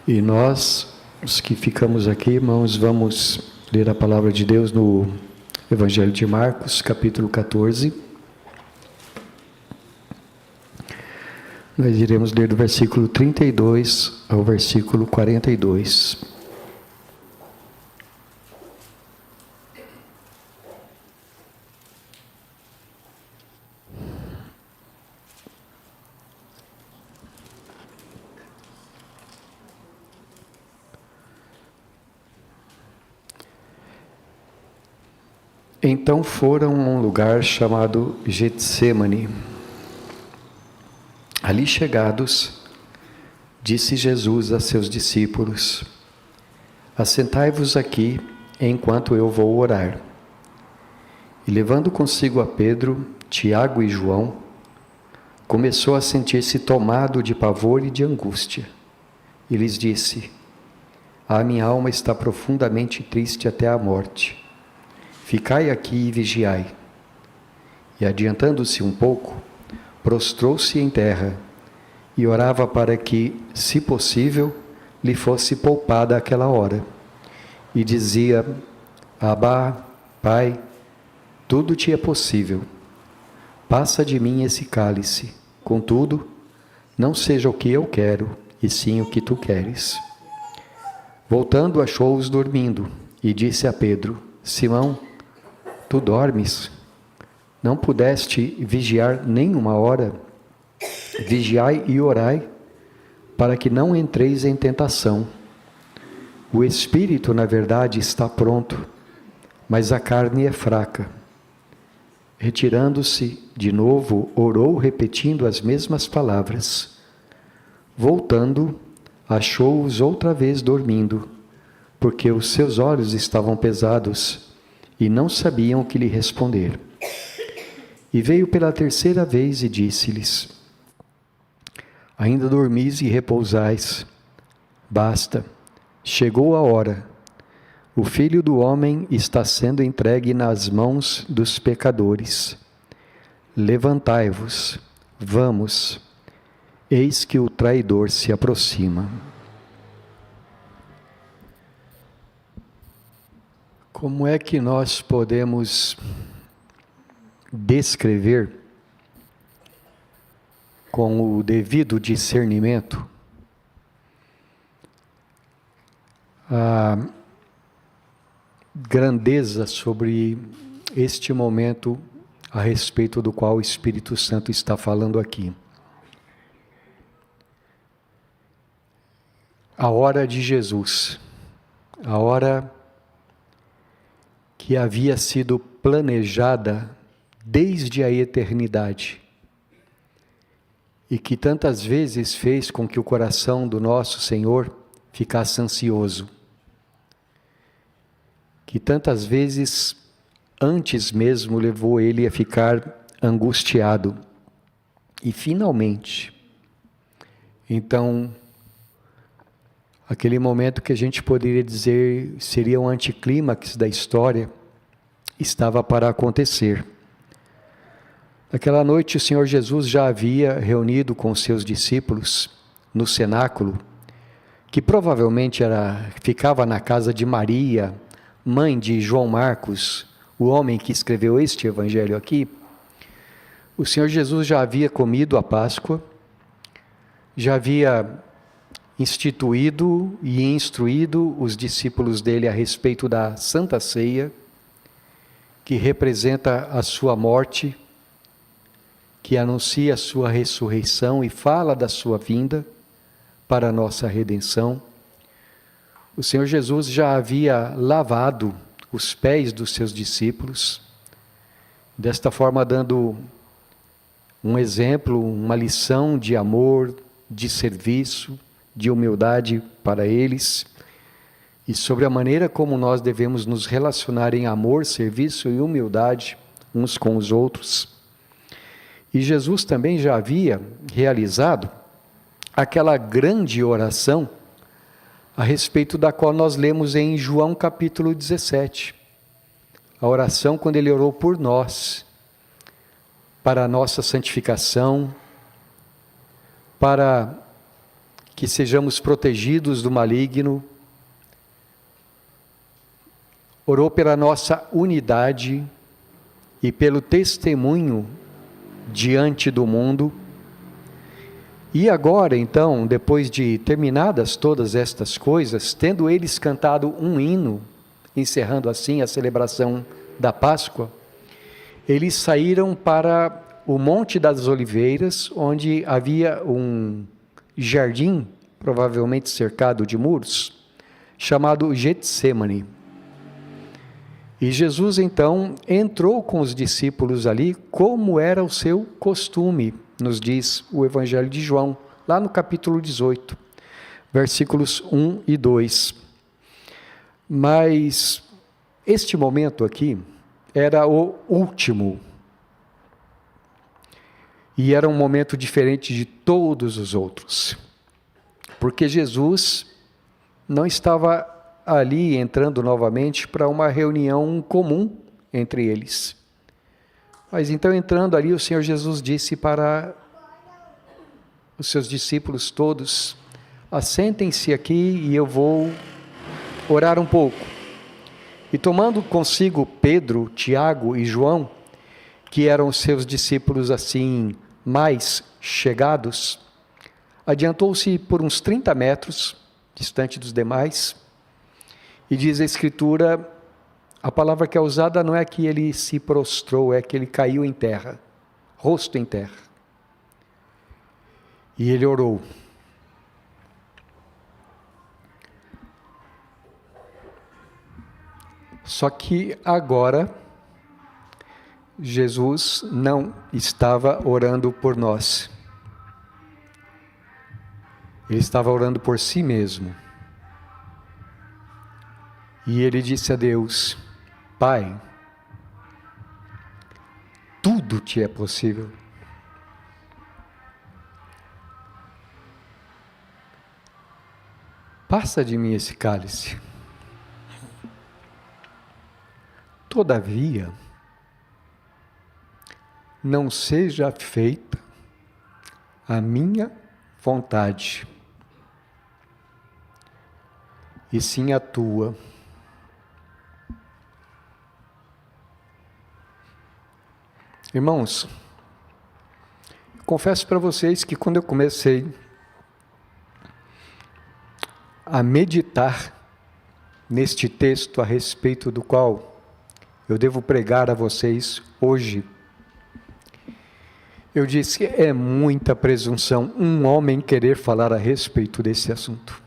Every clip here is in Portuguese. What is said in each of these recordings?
E nós, os que ficamos aqui, irmãos, vamos ler a palavra de Deus no Evangelho de Marcos, capítulo 14. Nós iremos ler do versículo 32 ao versículo 42. Então foram a um lugar chamado Getsêmani. Ali chegados, disse Jesus a seus discípulos: assentai-vos aqui, enquanto eu vou orar. E levando consigo a Pedro, Tiago e João, começou a sentir-se tomado de pavor e de angústia. E lhes disse: a minha alma está profundamente triste até a morte. Ficai aqui e vigiai. E adiantando-se um pouco, prostrou-se em terra e orava para que, se possível, lhe fosse poupada aquela hora. E dizia: Abá, Pai, tudo te é possível. Passa de mim esse cálice. Contudo, não seja o que eu quero, e sim o que tu queres. Voltando, achou-os dormindo, e disse a Pedro: Simão, tu dormes? Não pudeste vigiar nem uma hora? Vigiai e orai, para que não entreis em tentação. O espírito, na verdade, está pronto, mas a carne é fraca. Retirando-se de novo, orou repetindo as mesmas palavras. Voltando, achou-os outra vez dormindo, porque os seus olhos estavam pesados e não sabiam o que lhe responder. E veio pela terceira vez e disse-lhes: ainda dormis e repousais? Basta, chegou a hora. O Filho do Homem está sendo entregue nas mãos dos pecadores. Levantai-vos, vamos, eis que o traidor se aproxima. Como é que nós podemos descrever com o devido discernimento a grandeza sobre este momento a respeito do qual o Espírito Santo está falando aqui? A hora de Jesus, a hora que havia sido planejada desde a eternidade e que tantas vezes fez com que o coração do nosso Senhor ficasse ansioso, que tantas vezes antes mesmo levou ele a ficar angustiado. E finalmente, então, aquele momento que a gente poderia dizer seria um anticlímax da história, estava para acontecer. Naquela noite o Senhor Jesus já havia reunido com seus discípulos no cenáculo, que provavelmente ficava na casa de Maria, mãe de João Marcos, o homem que escreveu este evangelho aqui. O Senhor Jesus já havia comido a Páscoa, já havia instituído e instruído os discípulos dele a respeito da Santa Ceia, que representa a sua morte, que anuncia a sua ressurreição e fala da sua vinda para a nossa redenção. O Senhor Jesus já havia lavado os pés dos seus discípulos, desta forma dando um exemplo, uma lição de amor, de serviço, de humildade para eles, e sobre a maneira como nós devemos nos relacionar em amor, serviço e humildade uns com os outros. E Jesus também já havia realizado aquela grande oração a respeito da qual nós lemos em João capítulo 17. A oração quando ele orou por nós, para a nossa santificação, para que sejamos protegidos do maligno, orou pela nossa unidade e pelo testemunho diante do mundo. E agora, então, depois de terminadas todas estas coisas, tendo eles cantado um hino, encerrando assim a celebração da Páscoa, eles saíram para o Monte das Oliveiras, onde havia um jardim, provavelmente cercado de muros, chamado Getsêmani. E Jesus, então, entrou com os discípulos ali, como era o seu costume, nos diz o Evangelho de João, lá no capítulo 18, versículos 1 e 2. Mas este momento aqui era o último. E era um momento diferente de todos os outros. Porque Jesus não estava ali entrando novamente para uma reunião comum entre eles. Mas então, entrando ali, o Senhor Jesus disse para os seus discípulos todos: assentem-se aqui e eu vou orar um pouco. E tomando consigo Pedro, Tiago e João, que eram os seus discípulos assim mais chegados, adiantou-se por uns 30 metros, distante dos demais, e diz a Escritura, a palavra que é usada não é que ele se prostrou, é que ele caiu em terra, rosto em terra. E ele orou. Só que agora, Jesus não estava orando por nós. Ele estava orando por si mesmo. E ele disse a Deus: Pai, tudo te é possível. Passa de mim esse cálice. Todavia, não seja feita a minha vontade, e sim a tua. Irmãos, confesso para vocês que quando eu comecei a meditar neste texto a respeito do qual eu devo pregar a vocês hoje, eu disse: é muita presunção um homem querer falar a respeito desse assunto.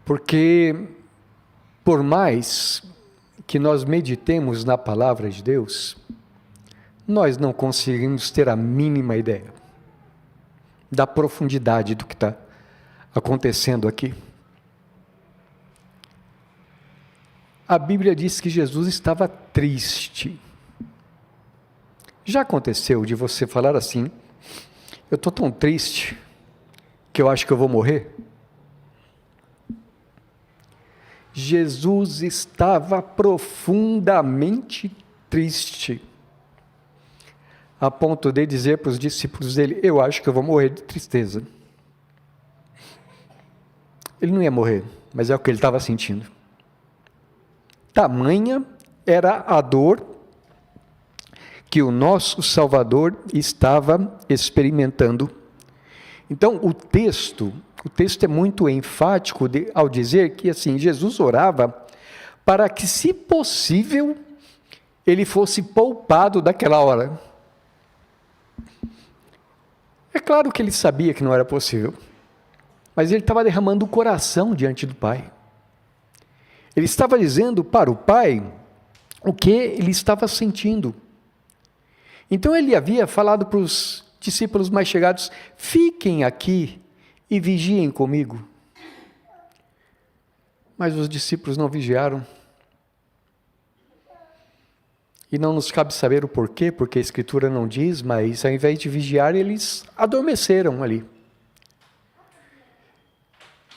Porque, por mais que nós meditemos na palavra de Deus, nós não conseguimos ter a mínima ideia da profundidade do que está acontecendo aqui. A Bíblia diz que Jesus estava triste. Já aconteceu de você falar assim: eu estou tão triste que eu acho que eu vou morrer? Jesus estava profundamente triste, a ponto de dizer para os discípulos dele: eu acho que eu vou morrer de tristeza. Ele não ia morrer, mas é o que ele estava sentindo. Tamanha era a dor que o nosso Salvador estava experimentando. Então, o texto é muito enfático ao dizer que assim, Jesus orava para que, se possível, ele fosse poupado daquela hora. É claro que ele sabia que não era possível, mas ele estava derramando o coração diante do Pai. Ele estava dizendo para o Pai o que ele estava sentindo. Então ele havia falado para os discípulos mais chegados: fiquem aqui e vigiem comigo. Mas os discípulos não vigiaram. E não nos cabe saber o porquê, porque a Escritura não diz, mas ao invés de vigiar, eles adormeceram ali.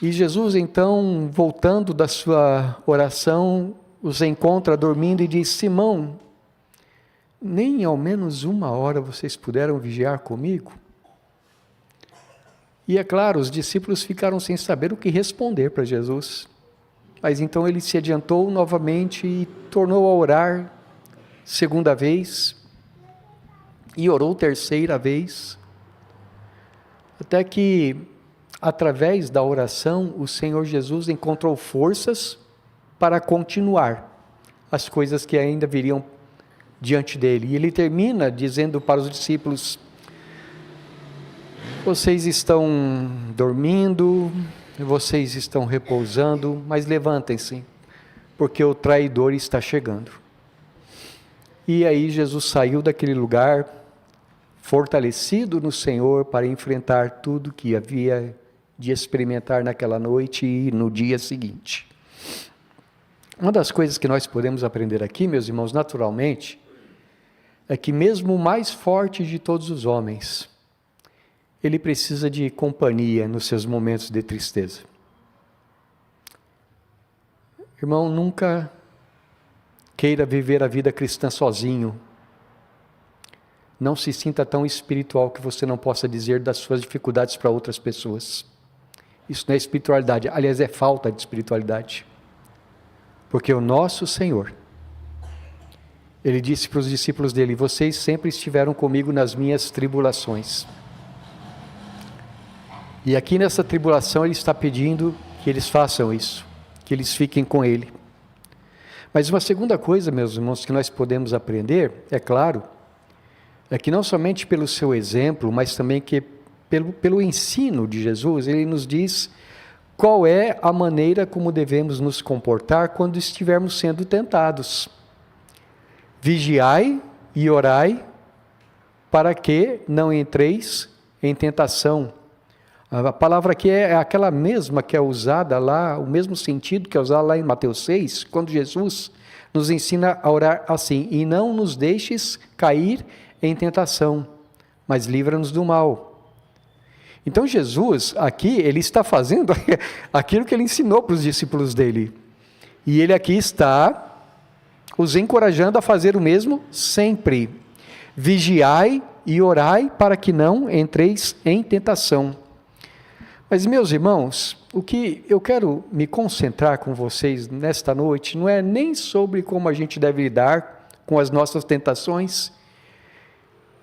E Jesus, então, voltando da sua oração, os encontra dormindo e diz: Simão, nem ao menos 1 hora vocês puderam vigiar comigo? E é claro, os discípulos ficaram sem saber o que responder para Jesus. Mas então ele se adiantou novamente e tornou a orar segunda vez, e orou terceira vez, até que, através da oração, o Senhor Jesus encontrou forças para continuar as coisas que ainda viriam diante dele. E ele termina dizendo para os discípulos: vocês estão dormindo, vocês estão repousando, mas levantem-se, porque o traidor está chegando. E aí Jesus saiu daquele lugar, fortalecido no Senhor, para enfrentar tudo que havia de experimentar naquela noite e no dia seguinte. Uma das coisas que nós podemos aprender aqui, meus irmãos, naturalmente, é que mesmo o mais forte de todos os homens, ele precisa de companhia nos seus momentos de tristeza. Irmão, nunca queira viver a vida cristã sozinho. Não se sinta tão espiritual que você não possa dizer das suas dificuldades para outras pessoas. Isso não é espiritualidade, aliás, é falta de espiritualidade. Porque o nosso Senhor, Ele disse para os discípulos dele: vocês sempre estiveram comigo nas minhas tribulações. E aqui nessa tribulação Ele está pedindo que eles façam isso, que eles fiquem com Ele. Mas uma segunda coisa, meus irmãos, que nós podemos aprender, é claro, é que não somente pelo seu exemplo, mas também que pelo ensino de Jesus, Ele nos diz qual é a maneira como devemos nos comportar quando estivermos sendo tentados. Vigiai e orai, para que não entreis em tentação. A palavra aqui é aquela mesma que é usada lá, o mesmo sentido que é usado lá em Mateus 6, quando Jesus nos ensina a orar assim: e não nos deixes cair em tentação, mas livra-nos do mal. Então Jesus, aqui, Ele está fazendo aquilo que Ele ensinou para os discípulos dele. E Ele aqui está os encorajando a fazer o mesmo sempre. Vigiai e orai para que não entreis em tentação. Mas, meus irmãos, o que eu quero me concentrar com vocês nesta noite não é nem sobre como a gente deve lidar com as nossas tentações,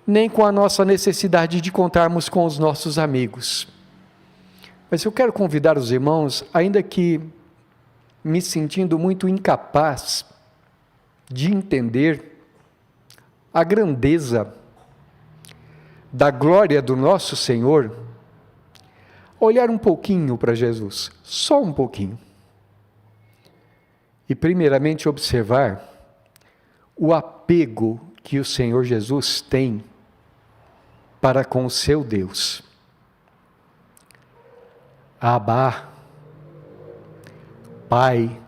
nem com a nossa necessidade de contarmos com os nossos amigos. Mas eu quero convidar os irmãos, ainda que me sentindo muito incapaz de entender a grandeza da glória do nosso Senhor, olhar um pouquinho para Jesus, só um pouquinho. E primeiramente observar o apego que o Senhor Jesus tem para com o seu Deus. Abá, Pai,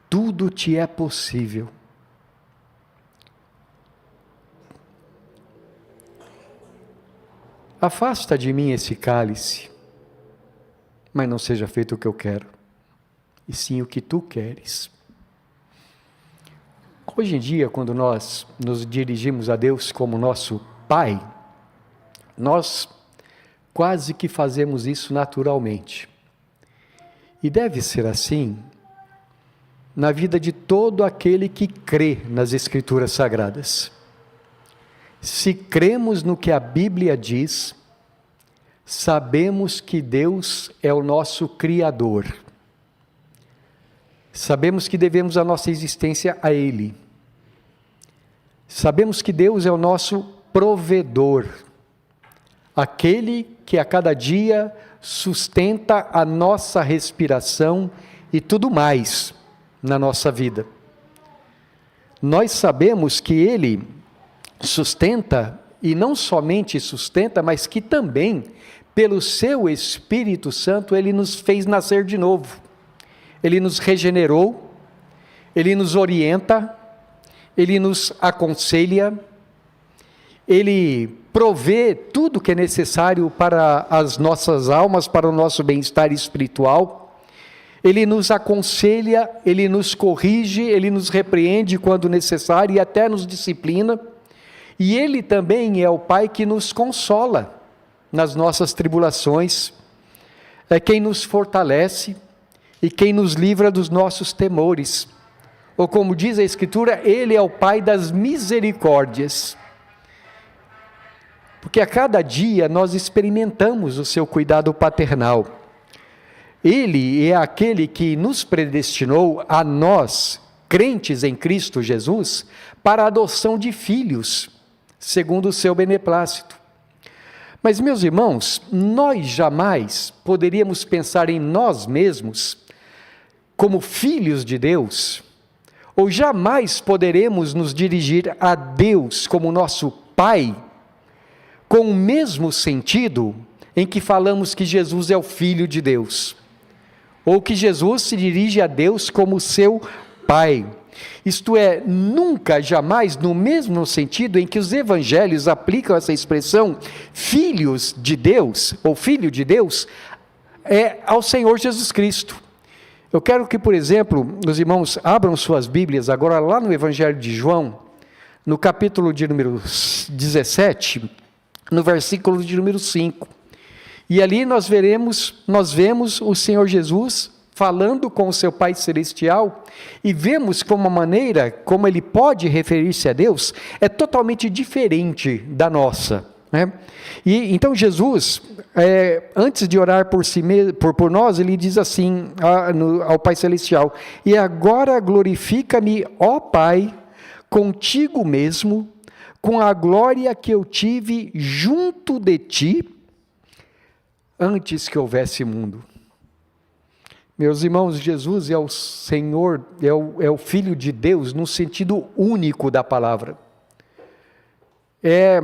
tudo te é possível. Afasta de mim esse cálice, mas não seja feito o que eu quero, e sim o que tu queres. Hoje em dia, quando nós nos dirigimos a Deus como nosso Pai, nós quase que fazemos isso naturalmente. E deve ser assim na vida de todo aquele que crê nas Escrituras Sagradas. Se cremos no que a Bíblia diz, sabemos que Deus é o nosso Criador. Sabemos que devemos a nossa existência a Ele. Sabemos que Deus é o nosso provedor, aquele que a cada dia sustenta a nossa respiração e tudo mais na nossa vida. Nós sabemos que Ele sustenta, e não somente sustenta, mas que também, pelo seu Espírito Santo, Ele nos fez nascer de novo. Ele nos regenerou, Ele nos orienta, Ele nos aconselha, Ele provê tudo que é necessário para as nossas almas, para o nosso bem-estar espiritual. Ele nos aconselha, Ele nos corrige, Ele nos repreende quando necessário e até nos disciplina. E Ele também é o Pai que nos consola. nas nossas tribulações, é quem nos fortalece e quem nos livra dos nossos temores. Ou como diz a Escritura, Ele é o Pai das misericórdias. Porque a cada dia nós experimentamos o seu cuidado paternal. Ele é aquele que nos predestinou a nós, crentes em Cristo Jesus, para a adoção de filhos, segundo o seu beneplácito. Mas, meus irmãos, nós jamais poderíamos pensar em nós mesmos como filhos de Deus, ou jamais poderemos nos dirigir a Deus como nosso Pai, com o mesmo sentido em que falamos que Jesus é o Filho de Deus, ou que Jesus se dirige a Deus como seu Pai. Isto é, nunca, jamais, no mesmo sentido em que os evangelhos aplicam essa expressão, filhos de Deus, ou filho de Deus, ao Senhor Jesus Cristo. Eu quero que, por exemplo, os irmãos abram suas Bíblias agora lá no Evangelho de João, no capítulo de número 17, no versículo de número 5. E ali nós vemos o Senhor Jesus falando com o seu Pai Celestial, e vemos como a maneira como ele pode referir-se a Deus é totalmente diferente da nossa, né? E então Jesus, antes de orar por nós, ele diz assim ao Pai Celestial: e agora glorifica-me, ó Pai, contigo mesmo, com a glória que eu tive junto de ti, antes que houvesse mundo. Meus irmãos, Jesus é o Senhor, é o Filho de Deus, no sentido único da palavra. É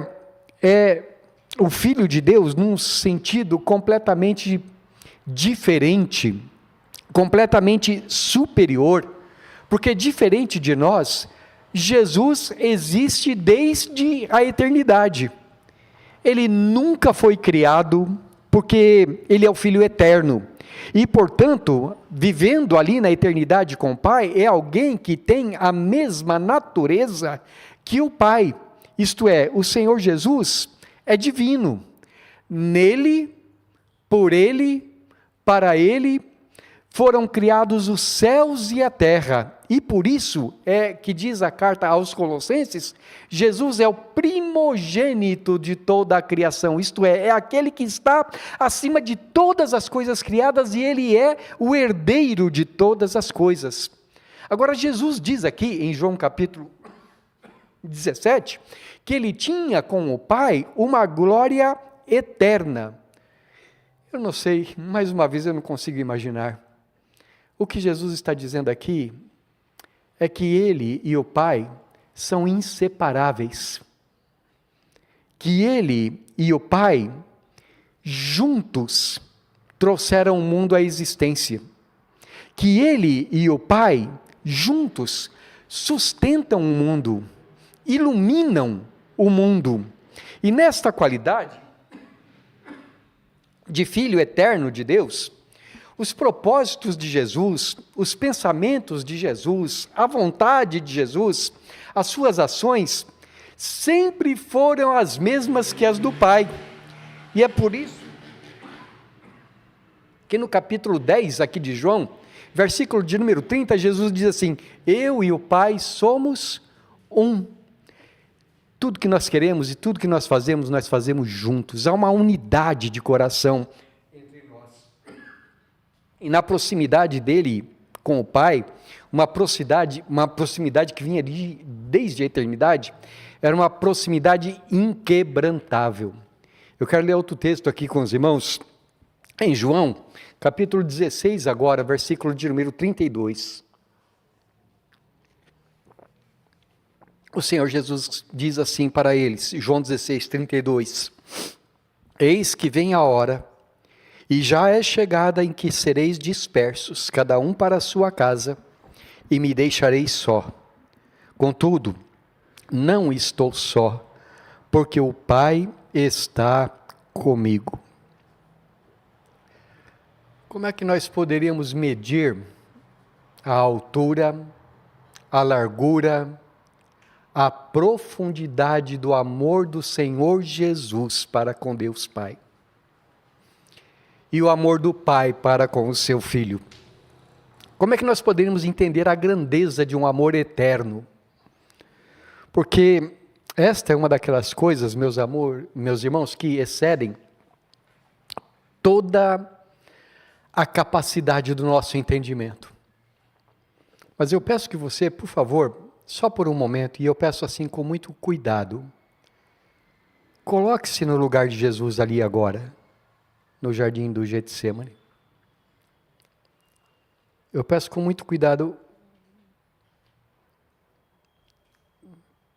o Filho de Deus num sentido completamente diferente, completamente superior, porque diferente de nós, Jesus existe desde a eternidade. Ele nunca foi criado, porque ele é o Filho eterno. E, portanto, vivendo ali na eternidade com o Pai, é alguém que tem a mesma natureza que o Pai. Isto é, o Senhor Jesus é divino. Nele, por Ele, para Ele, foram criados os céus e a terra. E por isso é que diz a carta aos Colossenses, Jesus é o primogênito de toda a criação, isto é aquele que está acima de todas as coisas criadas e ele é o herdeiro de todas as coisas. Agora Jesus diz aqui em João capítulo 17, que ele tinha com o Pai uma glória eterna. Eu não sei, mais uma vez eu não consigo imaginar. O que Jesus está dizendo aqui é que ele e o Pai são inseparáveis, que ele e o Pai juntos trouxeram o mundo à existência, que ele e o Pai juntos sustentam o mundo, iluminam o mundo, e nesta qualidade de Filho eterno de Deus, os propósitos de Jesus, os pensamentos de Jesus, a vontade de Jesus, as suas ações, sempre foram as mesmas que as do Pai. E é por isso que no capítulo 10 aqui de João, versículo de número 30, Jesus diz assim: eu e o Pai somos um. Tudo que nós queremos e tudo que nós fazemos juntos. Há uma unidade de coração. E na proximidade dele com o Pai, uma proximidade que vinha desde a eternidade, era uma proximidade inquebrantável. Eu quero ler outro texto aqui com os irmãos, em João, capítulo 16 agora, versículo de número 32. O Senhor Jesus diz assim para eles, João 16, 32, eis que vem a hora, e já é chegada em que sereis dispersos, cada um para a sua casa, e me deixareis só. Contudo, não estou só, porque o Pai está comigo. Como é que nós poderíamos medir a altura, a largura, a profundidade do amor do Senhor Jesus para com Deus Pai? e o amor do Pai para com o seu Filho. Como é que nós poderíamos entender a grandeza de um amor eterno? Porque esta é uma daquelas coisas, meus irmãos, que excedem toda a capacidade do nosso entendimento. Mas eu peço que você, por favor, só por um momento, e eu peço assim com muito cuidado, coloque-se no lugar de Jesus ali agora, no jardim do Getsemane. Eu peço com muito cuidado,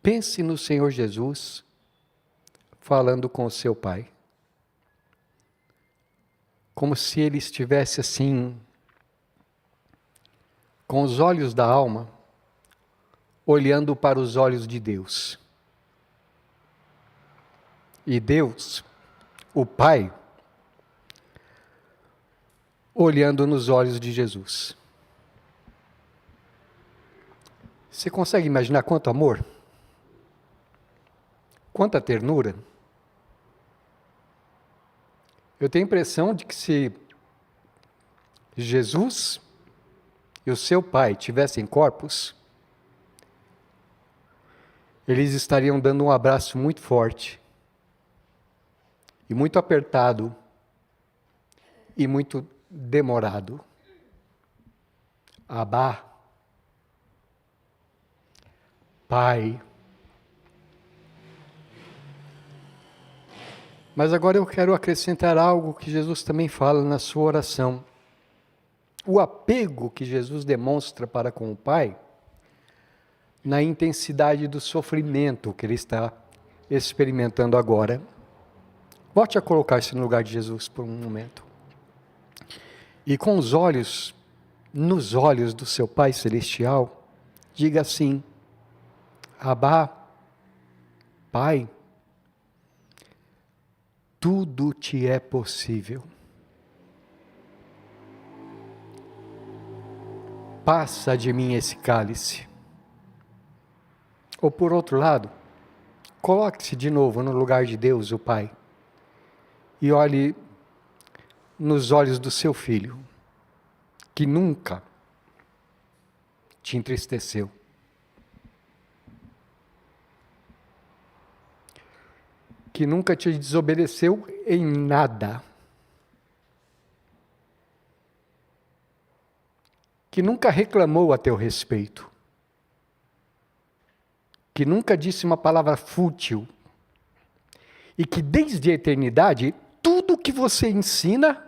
pense no Senhor Jesus, falando com o seu Pai. Como se ele estivesse assim, com os olhos da alma, olhando para os olhos de Deus. E Deus, o Pai, olhando nos olhos de Jesus. Você consegue imaginar quanto amor? Quanta ternura? Eu tenho a impressão de que se Jesus e o seu Pai tivessem corpos, eles estariam dando um abraço muito forte, e muito apertado, e muito demorado. Abá, Pai. Mas agora eu quero acrescentar algo que Jesus também fala na sua oração. O apego que Jesus demonstra para com o Pai, na intensidade do sofrimento que ele está experimentando agora. Volte a colocar-se no lugar de Jesus por um momento. E com os olhos, nos olhos do seu Pai Celestial, diga assim: Abá, Pai, tudo te é possível. Passa de mim esse cálice. Ou por outro lado, coloque-se de novo no lugar de Deus, o Pai, e olhe nos olhos do seu Filho, que nunca te entristeceu. Que nunca te desobedeceu em nada. Que nunca reclamou a teu respeito. Que nunca disse uma palavra fútil. E que desde a eternidade, tudo que você ensina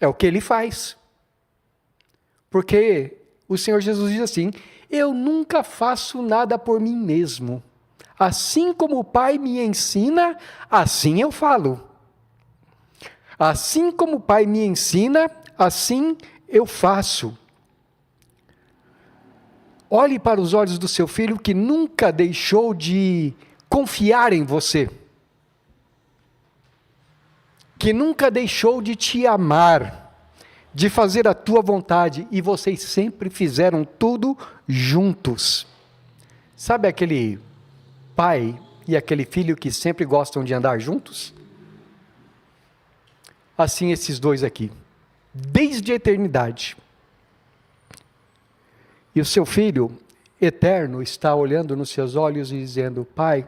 é o que ele faz. Porque o Senhor Jesus diz assim: eu nunca faço nada por mim mesmo. Assim como o Pai me ensina, assim eu falo. Assim como o Pai me ensina, assim eu faço. Olhe para os olhos do seu filho que nunca deixou de confiar em você. Que nunca deixou de te amar, de fazer a tua vontade, e vocês sempre fizeram tudo juntos. Sabe aquele pai e aquele filho que sempre gostam de andar juntos? Assim esses dois aqui, desde a eternidade. E o seu filho eterno está olhando nos seus olhos e dizendo: Pai,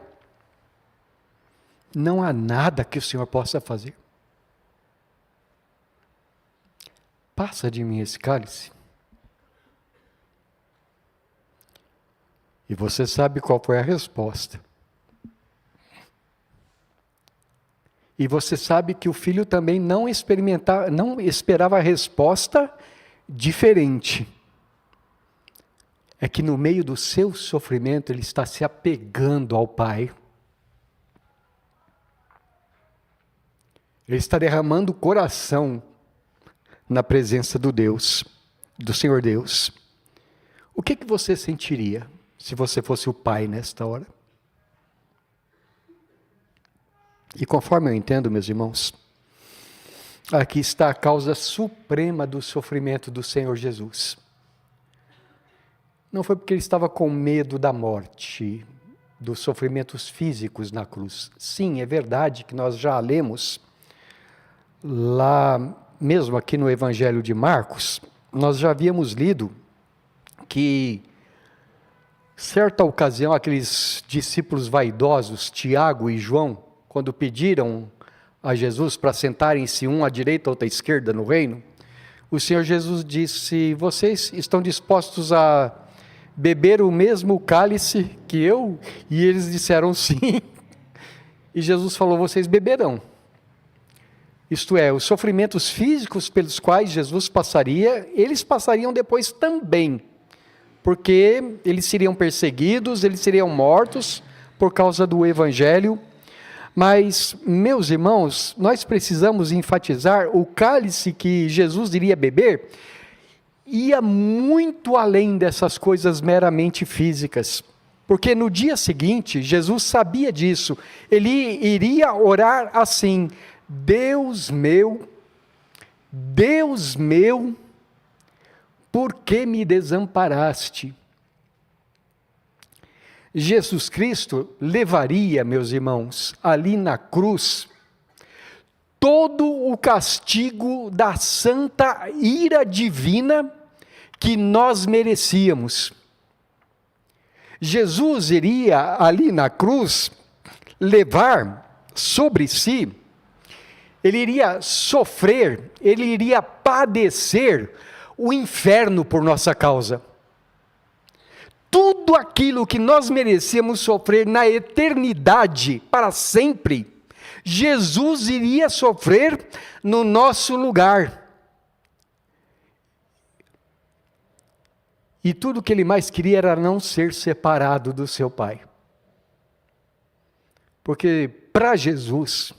não há nada que o Senhor possa fazer. Passa de mim esse cálice. E você sabe qual foi a resposta. E você sabe que o filho também não esperava a resposta diferente. É que no meio do seu sofrimento ele está se apegando ao Pai. Ele está derramando o coração na presença do Senhor Deus. O que você sentiria se você fosse o pai nesta hora? E conforme eu entendo, meus irmãos, aqui está a causa suprema do sofrimento do Senhor Jesus. Não foi porque ele estava com medo da morte, dos sofrimentos físicos na cruz. Sim, é verdade que nós já lemos lá mesmo aqui no Evangelho de Marcos, nós já havíamos lido que, certa ocasião, aqueles discípulos vaidosos, Tiago e João, quando pediram a Jesus para sentarem-se um à direita, outro à esquerda no reino, o Senhor Jesus disse: vocês estão dispostos a beber o mesmo cálice que eu? E eles disseram sim. E Jesus falou: vocês beberão. Isto é, os sofrimentos físicos pelos quais Jesus passaria, eles passariam depois também, porque eles seriam perseguidos, eles seriam mortos por causa do Evangelho. Mas, meus irmãos, nós precisamos enfatizar: o cálice que Jesus iria beber ia muito além dessas coisas meramente físicas, porque no dia seguinte, Jesus sabia disso, ele iria orar assim: Deus meu, por que me desamparaste? Jesus Cristo levaria, meus irmãos, ali na cruz, todo o castigo da santa ira divina que nós merecíamos. Jesus iria ali na cruz levar sobre si, ele iria sofrer, ele iria padecer o inferno por nossa causa. Tudo aquilo que nós merecíamos sofrer na eternidade, para sempre, Jesus iria sofrer no nosso lugar. E tudo que ele mais queria era não ser separado do seu Pai. Porque para Jesus,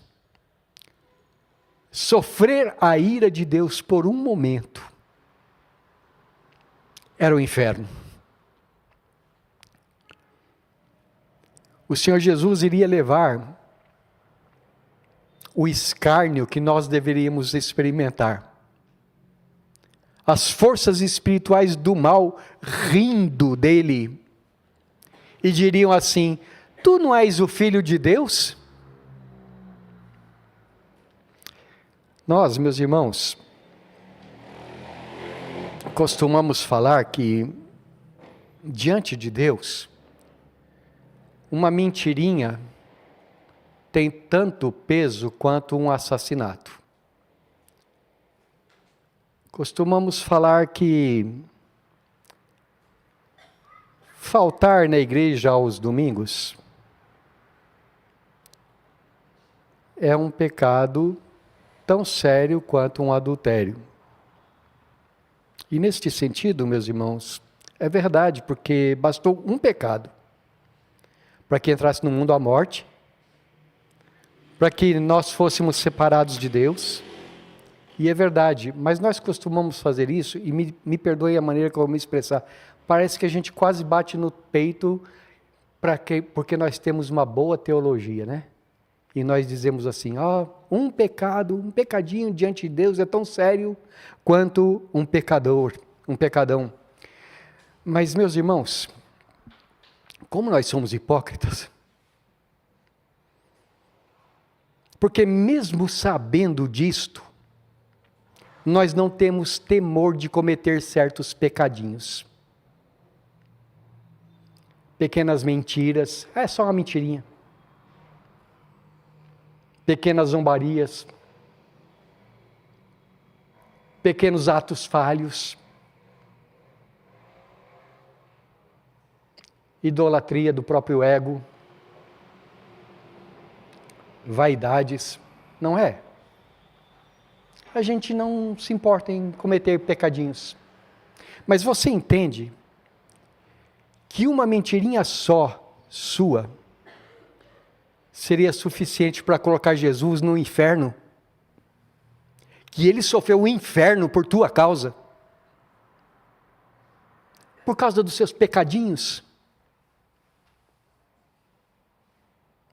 sofrer a ira de Deus por um momento era o inferno. O Senhor Jesus iria levar o escárnio que nós deveríamos experimentar. As forças espirituais do mal rindo dele e diriam assim: tu não és o Filho de Deus? Nós, meus irmãos, costumamos falar que, diante de Deus, uma mentirinha tem tanto peso quanto um assassinato. Costumamos falar que faltar na igreja aos domingos é um pecado tão sério quanto um adultério. E neste sentido, meus irmãos, é verdade, porque bastou um pecado para que entrasse no mundo a morte, para que nós fôssemos separados de Deus. E é verdade, mas nós costumamos fazer isso, e me perdoe a maneira que eu vou me expressar, parece que a gente quase bate no peito porque nós temos uma boa teologia, né? E nós dizemos assim: um pecado, um pecadinho diante de Deus é tão sério quanto um pecador, um pecadão. Mas, meus irmãos, como nós somos hipócritas, porque mesmo sabendo disto, nós não temos temor de cometer certos pecadinhos. Pequenas mentiras, é só uma mentirinha. Pequenas zombarias, pequenos atos falhos, idolatria do próprio ego, vaidades, não é? A gente não se importa em cometer pecadinhos. Mas você entende que uma mentirinha só, sua, seria suficiente para colocar Jesus no inferno? Que ele sofreu o inferno por tua causa? Por causa dos seus pecadinhos?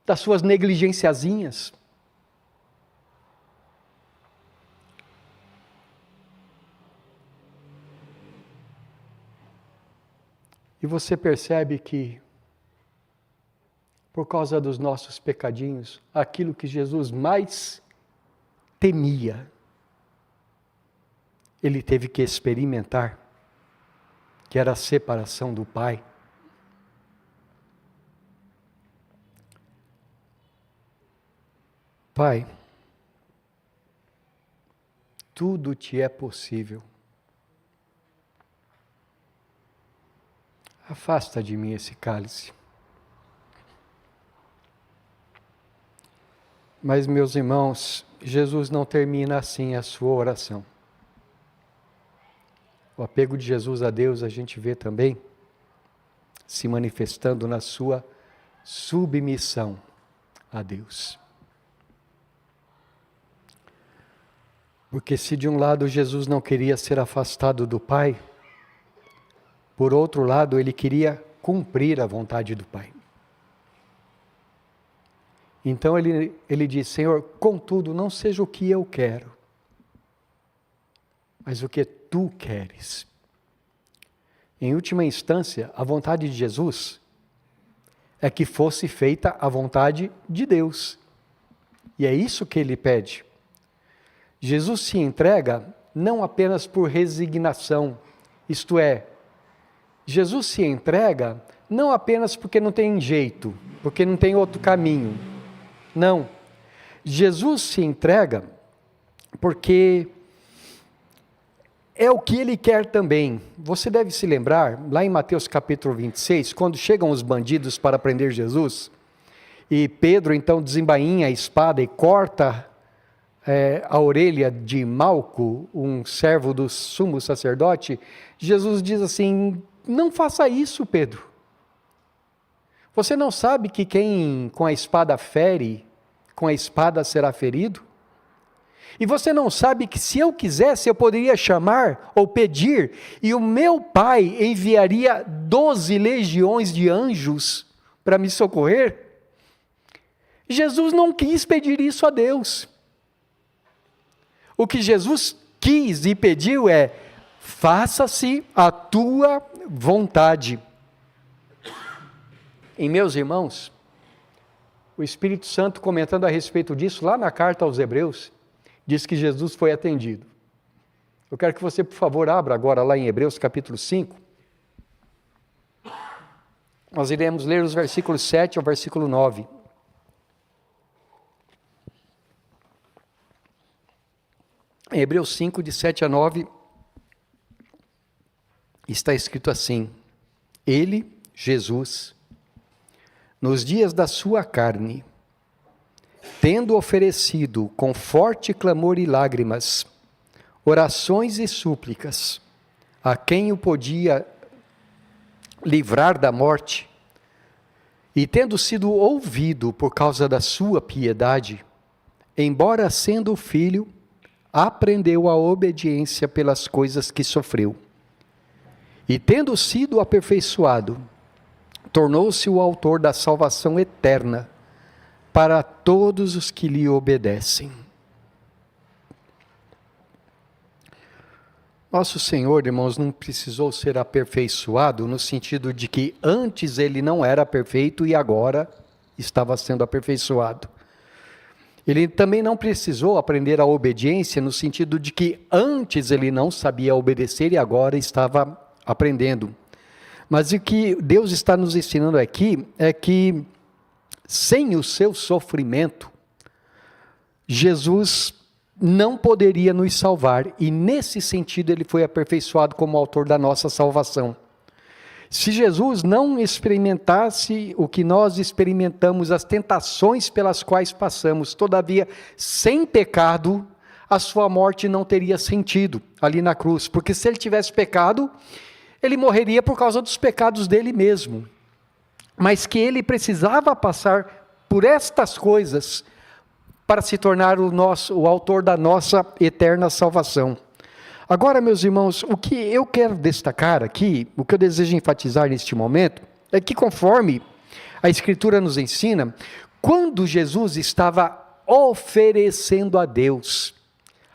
Das suas negligenciazinhas? E você percebe que, por causa dos nossos pecadinhos, aquilo que Jesus mais temia ele teve que experimentar, que era a separação do Pai. Pai, tudo te é possível. Afasta de mim esse cálice. Mas, meus irmãos, Jesus não termina assim a sua oração. O apego de Jesus a Deus a gente vê também se manifestando na sua submissão a Deus. Porque se de um lado Jesus não queria ser afastado do Pai, por outro lado ele queria cumprir a vontade do Pai. Então ele diz, Senhor, contudo, não seja o que eu quero, mas o que tu queres. Em última instância, a vontade de Jesus é que fosse feita a vontade de Deus. E é isso que ele pede. Jesus se entrega não apenas por resignação, isto é, Jesus se entrega não apenas porque não tem jeito, porque não tem outro caminho. Não. Jesus se entrega porque é o que ele quer também. Você deve se lembrar, lá em Mateus capítulo 26, quando chegam os bandidos para prender Jesus, e Pedro então desembainha a espada e corta a orelha de Malco, um servo do sumo sacerdote, Jesus diz assim, não faça isso, Pedro. Você não sabe que quem com a espada fere, com a espada será ferido? E você não sabe que se eu quisesse, eu poderia chamar ou pedir, e o meu Pai enviaria 12 legiões de anjos para me socorrer? Jesus não quis pedir isso a Deus. O que Jesus quis e pediu é, faça-se a tua vontade. E meus irmãos, o Espírito Santo comentando a respeito disso, lá na carta aos Hebreus, diz que Jesus foi atendido. Eu quero que você, por favor, abra agora lá em Hebreus capítulo 5. Nós iremos ler os versículos 7 ao versículo 9. Em Hebreus 5, de 7 a 9, está escrito assim, ele, Jesus, nos dias da sua carne, tendo oferecido com forte clamor e lágrimas, orações e súplicas, a quem o podia livrar da morte, e tendo sido ouvido por causa da sua piedade, embora sendo filho, aprendeu a obediência pelas coisas que sofreu. E tendo sido aperfeiçoado, tornou-se o autor da salvação eterna para todos os que lhe obedecem. Nosso Senhor, irmãos, não precisou ser aperfeiçoado no sentido de que antes ele não era perfeito e agora estava sendo aperfeiçoado. Ele também não precisou aprender a obediência no sentido de que antes ele não sabia obedecer e agora estava aprendendo. Mas o que Deus está nos ensinando aqui é que sem o seu sofrimento, Jesus não poderia nos salvar e nesse sentido ele foi aperfeiçoado como autor da nossa salvação. Se Jesus não experimentasse o que nós experimentamos, as tentações pelas quais passamos, todavia, sem pecado, a sua morte não teria sentido ali na cruz. Porque se ele tivesse pecado, ele morreria por causa dos pecados dele mesmo. Mas que ele precisava passar por estas coisas para se tornar o autor da nossa eterna salvação. Agora, meus irmãos, o que eu quero destacar aqui, o que eu desejo enfatizar neste momento, é que conforme a Escritura nos ensina, quando Jesus estava oferecendo a Deus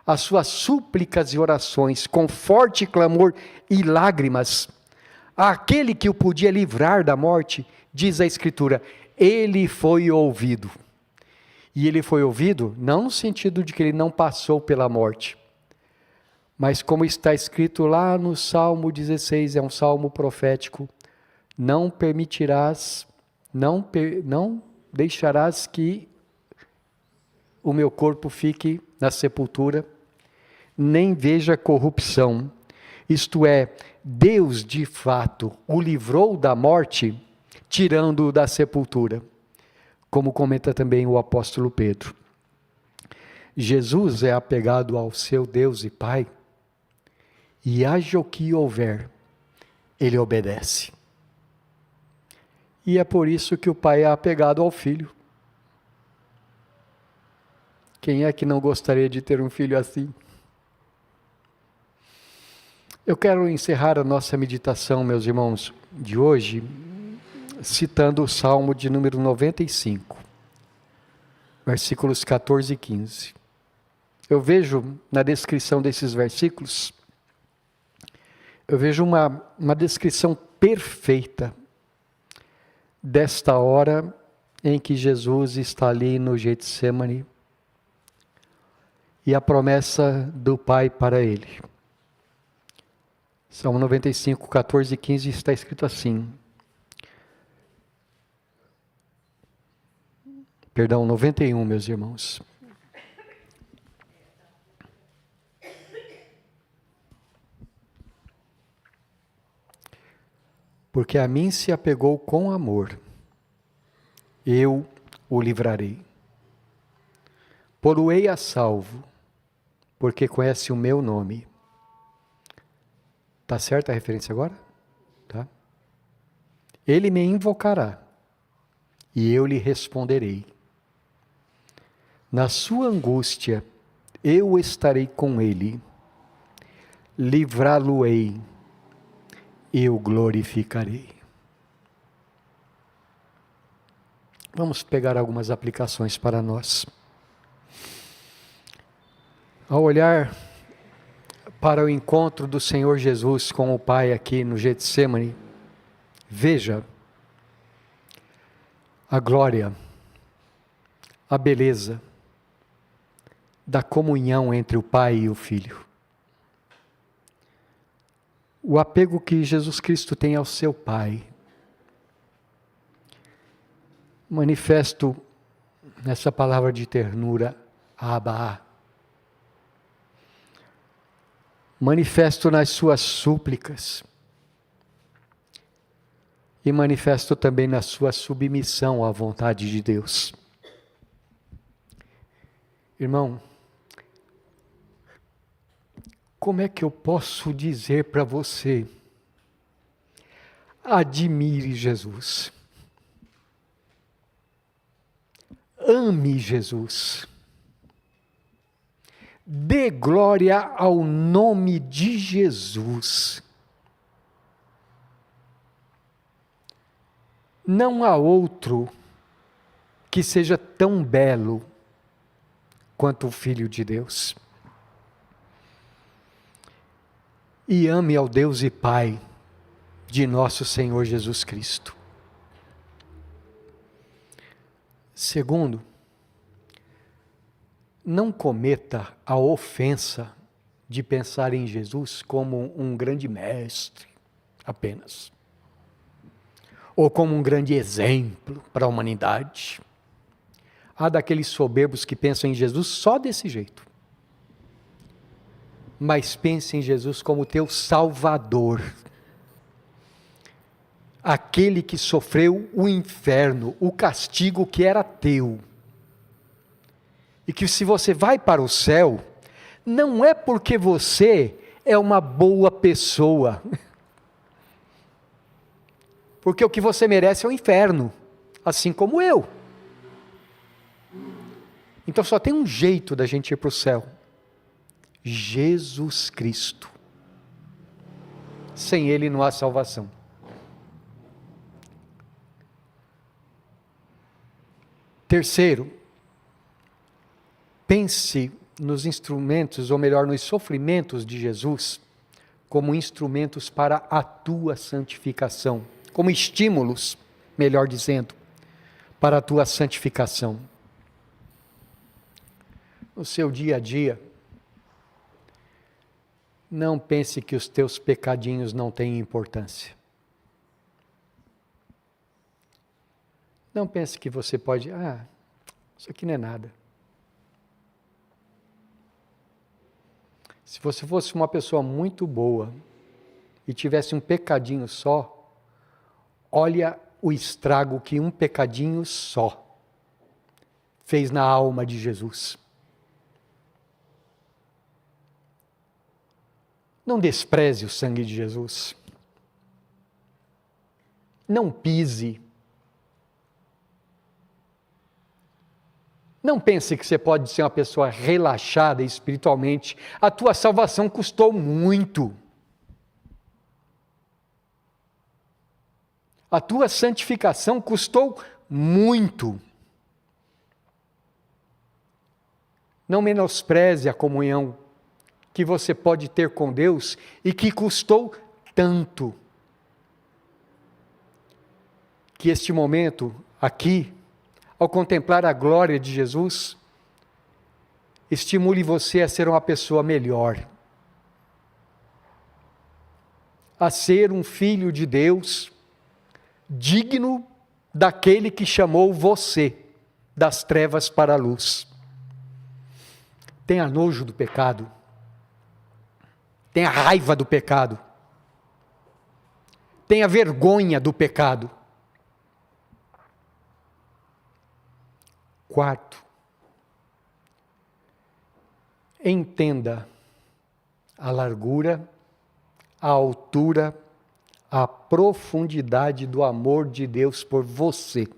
as suas súplicas e orações com forte clamor e lágrimas, àquele que o podia livrar da morte, diz a Escritura, ele foi ouvido. E ele foi ouvido não no sentido de que ele não passou pela morte, Mas como está escrito lá no Salmo 16, é um salmo profético, não permitirás, não deixarás que o meu corpo fique na sepultura, nem veja corrupção. Isto é, Deus de fato o livrou da morte, tirando-o da sepultura. Como comenta também o apóstolo Pedro. Jesus é apegado ao seu Deus e Pai, e haja o que houver, ele obedece. E é por isso que o Pai é apegado ao Filho. Quem é que não gostaria de ter um filho assim? Eu quero encerrar a nossa meditação, meus irmãos, de hoje, citando o Salmo de número 95, versículos 14 e 15. Eu vejo na descrição desses versículos, eu vejo uma descrição perfeita desta hora em que Jesus está ali no Getsemane e a promessa do Pai para ele. Salmo 95, 14 e 15 está escrito assim. Perdão, 91, meus irmãos. Porque a mim se apegou com amor, eu o livrarei. Pô-lo-ei a salvo, porque conhece o meu nome. Está certa a referência agora? Tá? Ele me invocará, e eu lhe responderei. Na sua angústia, eu estarei com ele, livrá-lo-ei, eu glorificarei. Vamos pegar algumas aplicações para nós. Ao olhar para o encontro do Senhor Jesus com o Pai aqui no Getsemane, veja a glória, a beleza da comunhão entre o Pai e o Filho. O apego que Jesus Cristo tem ao seu Pai, manifesto nessa palavra de ternura, Abba. Manifesto nas suas súplicas e manifesto também na sua submissão à vontade de Deus. Irmão, como é que eu posso dizer para você, admire Jesus, ame Jesus, dê glória ao nome de Jesus. Não há outro que seja tão belo quanto o Filho de Deus. E ame ao Deus e Pai de nosso Senhor Jesus Cristo. Segundo, não cometa a ofensa de pensar em Jesus como um grande mestre apenas, ou como um grande exemplo para a humanidade. Há daqueles soberbos que pensam em Jesus só desse jeito. Mas pense em Jesus como teu Salvador. Aquele que sofreu o inferno, o castigo que era teu. E que se você vai para o céu, não é porque você é uma boa pessoa. Porque o que você merece é o inferno, assim como eu. Então só tem um jeito da gente ir para o céu. Jesus Cristo. Sem Ele não há salvação. Terceiro, pense nos instrumentos, ou melhor, nos sofrimentos de Jesus, como instrumentos para a tua santificação, como estímulos, melhor dizendo, para a tua santificação. No seu dia a dia, Não pense que os teus pecadinhos não têm importância. Não pense que você pode, isso aqui não é nada. Se você fosse uma pessoa muito boa e tivesse um pecadinho só, olha o estrago que um pecadinho só fez na alma de Jesus. Não despreze o sangue de Jesus. Não pise. Não pense que você pode ser uma pessoa relaxada espiritualmente. A tua salvação custou muito. A tua santificação custou muito. Não menospreze a comunhão que você pode ter com Deus e que custou tanto. Que este momento aqui, ao contemplar a glória de Jesus, estimule você a ser uma pessoa melhor, a ser um filho de Deus, digno daquele que chamou você das trevas para a luz. Tenha nojo do pecado, tenha raiva do pecado, tenha vergonha do pecado. Quarto, entenda a largura, a altura, a profundidade do amor de Deus por você.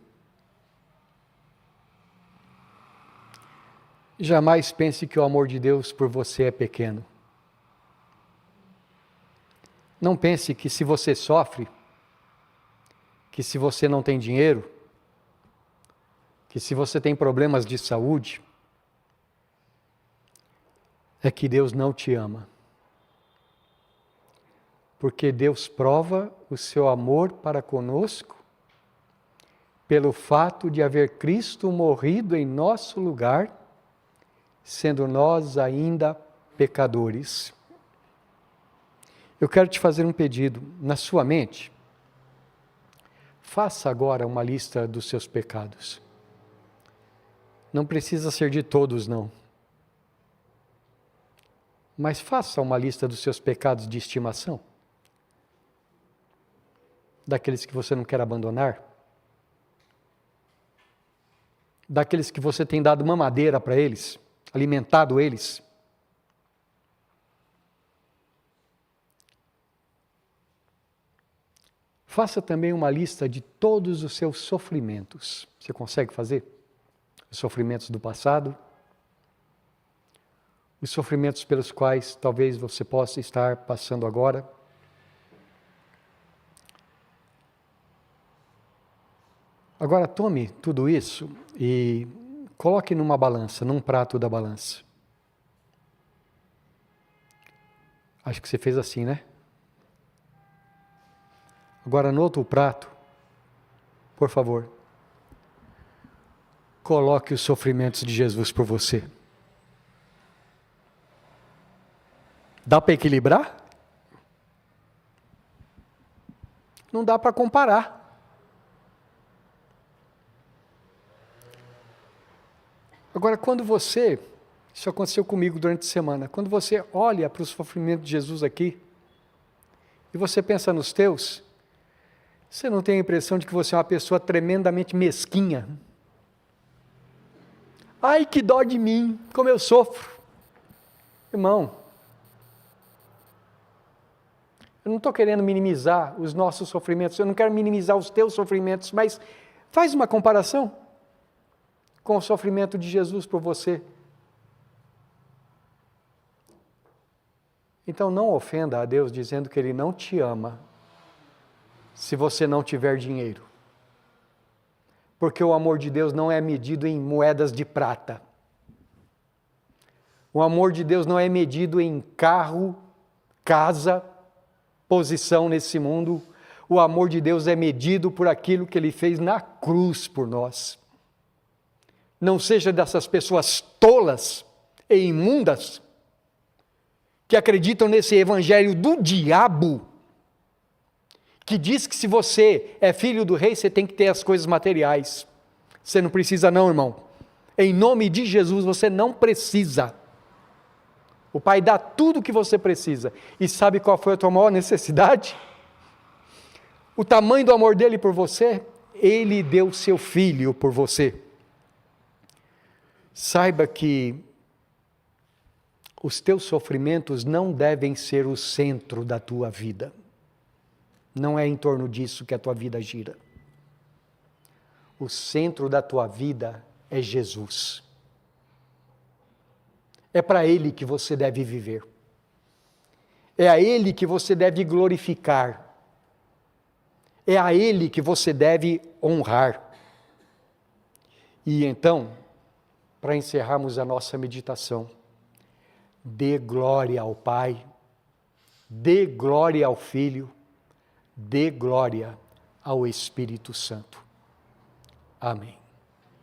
Jamais pense que o amor de Deus por você é pequeno. Não pense que se você sofre, que se você não tem dinheiro, que se você tem problemas de saúde, é que Deus não te ama. Porque Deus prova o seu amor para conosco pelo fato de haver Cristo morrido em nosso lugar, sendo nós ainda pecadores. Eu quero te fazer um pedido. Na sua mente, faça agora uma lista dos seus pecados. Não precisa ser de todos, não. Mas faça uma lista dos seus pecados de estimação. Daqueles que você não quer abandonar. Daqueles que você tem dado mamadeira para eles, alimentado eles. Faça também uma lista de todos os seus sofrimentos. Você consegue fazer? Os sofrimentos do passado, os sofrimentos pelos quais talvez você possa estar passando agora. Agora tome tudo isso e coloque numa balança, num prato da balança. Acho que você fez assim, né? Agora no outro prato, por favor, coloque os sofrimentos de Jesus por você. Dá para equilibrar? Não dá para comparar. Agora, isso aconteceu comigo durante a semana, quando você olha para o sofrimento de Jesus aqui, e você pensa nos teus, você não tem a impressão de que você é uma pessoa tremendamente mesquinha? Ai, que dó de mim, como eu sofro. Irmão, eu não estou querendo minimizar os nossos sofrimentos, eu não quero minimizar os teus sofrimentos, mas faz uma comparação com o sofrimento de Jesus por você. Então não ofenda a Deus dizendo que Ele não te ama se você não tiver dinheiro. Porque o amor de Deus não é medido em moedas de prata. O amor de Deus não é medido em carro, casa, posição nesse mundo. O amor de Deus é medido por aquilo que Ele fez na cruz por nós. Não seja dessas pessoas tolas e imundas que acreditam nesse evangelho do diabo, que diz que se você é filho do rei, você tem que ter as coisas materiais. Você não precisa não, irmão. Em nome de Jesus, você não precisa. O Pai dá tudo o que você precisa. E sabe qual foi a tua maior necessidade? O tamanho do amor dele por você? Ele deu seu filho por você. Saiba que os teus sofrimentos não devem ser o centro da tua vida. Não é em torno disso que a tua vida gira. O centro da tua vida é Jesus. É para Ele que você deve viver. É a Ele que você deve glorificar. É a Ele que você deve honrar. E então, para encerrarmos a nossa meditação, dê glória ao Pai, dê glória ao Filho, dê glória ao Espírito Santo. Amém.